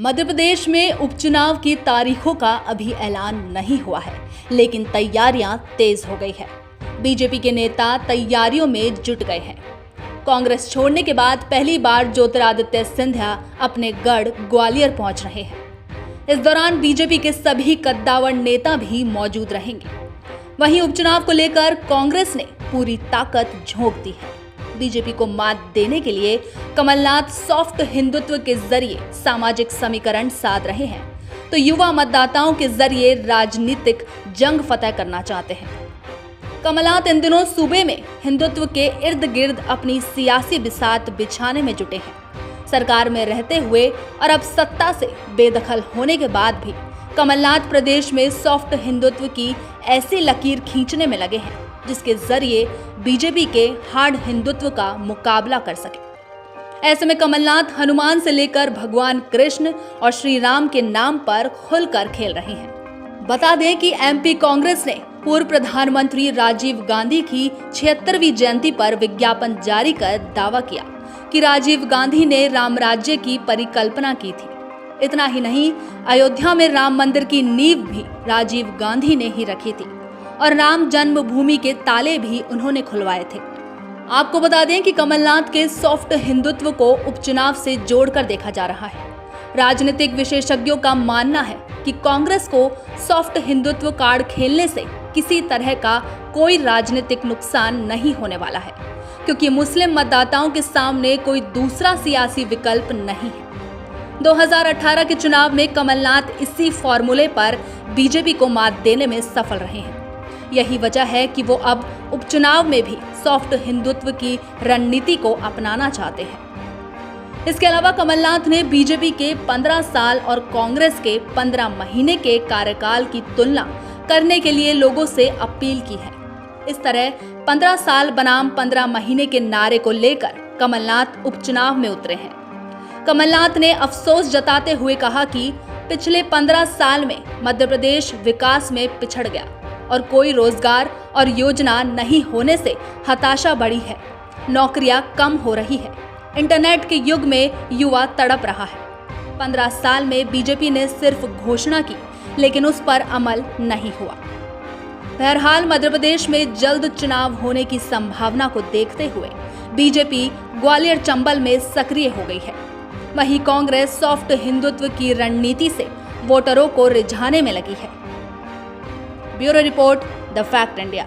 मध्य प्रदेश में उपचुनाव की तारीखों का अभी ऐलान नहीं हुआ है, लेकिन तैयारियां तेज हो गई है। बीजेपी के नेता तैयारियों में जुट गए हैं। कांग्रेस छोड़ने के बाद पहली बार ज्योतिरादित्य सिंधिया अपने गढ़ ग्वालियर पहुंच रहे हैं। इस दौरान बीजेपी के सभी कद्दावर नेता भी मौजूद रहेंगे। वहीं उपचुनाव को लेकर कांग्रेस ने पूरी ताकत झोंक दी है। बीजेपी को मात देने के लिए कमलनाथ सॉफ्ट हिंदुत्व के जरिए सामाजिक समीकरण साध रहे हैं, तो युवा मतदाताओं के जरिए राजनीतिक जंग फतह करना चाहते हैं। कमलनाथ इन दिनों सूबे में हिंदुत्व के इर्द गिर्द अपनी सियासी बिसात बिछाने में जुटे हैं। सरकार में रहते हुए और अब सत्ता से बेदखल होने के बाद भी कमलनाथ प्रदेश में सॉफ्ट हिंदुत्व की ऐसी लकीर खींचने में लगे हैं जिसके जरिए बीजेपी के हार्ड हिंदुत्व का मुकाबला कर सके। ऐसे में कमलनाथ हनुमान से लेकर भगवान कृष्ण और श्री राम के नाम पर खुलकर खेल रहे हैं। बता दें कि एमपी कांग्रेस ने पूर्व प्रधानमंत्री राजीव गांधी की 76वीं जयंती पर विज्ञापन जारी कर दावा किया कि राजीव गांधी ने राम राज्य की परिकल्पना की थी। इतना ही नहीं, अयोध्या में राम मंदिर की नींव भी राजीव गांधी ने ही रखी थी और राम जन्मभूमि के ताले भी उन्होंने खुलवाए थे। आपको बता दें कि कमलनाथ के सॉफ्ट हिंदुत्व को उपचुनाव से जोड़कर देखा जा रहा है। राजनीतिक विशेषज्ञों का मानना है कि कांग्रेस को सॉफ्ट हिंदुत्व कार्ड खेलने से किसी तरह का कोई राजनीतिक नुकसान नहीं होने वाला है, क्योंकि मुस्लिम मतदाताओं के सामने कोई दूसरा सियासी विकल्प नहीं है। 2018 के चुनाव में कमलनाथ इसी फॉर्मूले पर बीजेपी को मात देने में सफल रहे हैं। यही वजह है कि वो अब उपचुनाव में भी सॉफ्ट हिंदुत्व की रणनीति को अपनाना चाहते हैं। इसके अलावा कमलनाथ ने बीजेपी के 15 साल और कांग्रेस के 15 महीने के कार्यकाल की तुलना करने के लिए लोगों से अपील की है। इस तरह 15 साल बनाम 15 महीने के नारे को लेकर कमलनाथ उपचुनाव में उतरे हैं। कमलनाथ ने अफसोस जताते हुए कहा कि पिछले 15 साल में मध्य प्रदेश विकास में पिछड़ गया और कोई रोजगार और योजना नहीं होने से हताशा बढ़ी है। नौकरियां कम हो रही है। इंटरनेट के युग में युवा तड़प रहा है। 15 साल में बीजेपी ने सिर्फ घोषणा की, लेकिन उस पर अमल नहीं हुआ। बहरहाल मध्य प्रदेश में जल्द चुनाव होने की संभावना को देखते हुए बीजेपी ग्वालियर चंबल में सक्रिय हो गई है। वहीं कांग्रेस सॉफ्ट हिंदुत्व की रणनीति से वोटरों को रिझाने में लगी है। Bureau report, the fact India.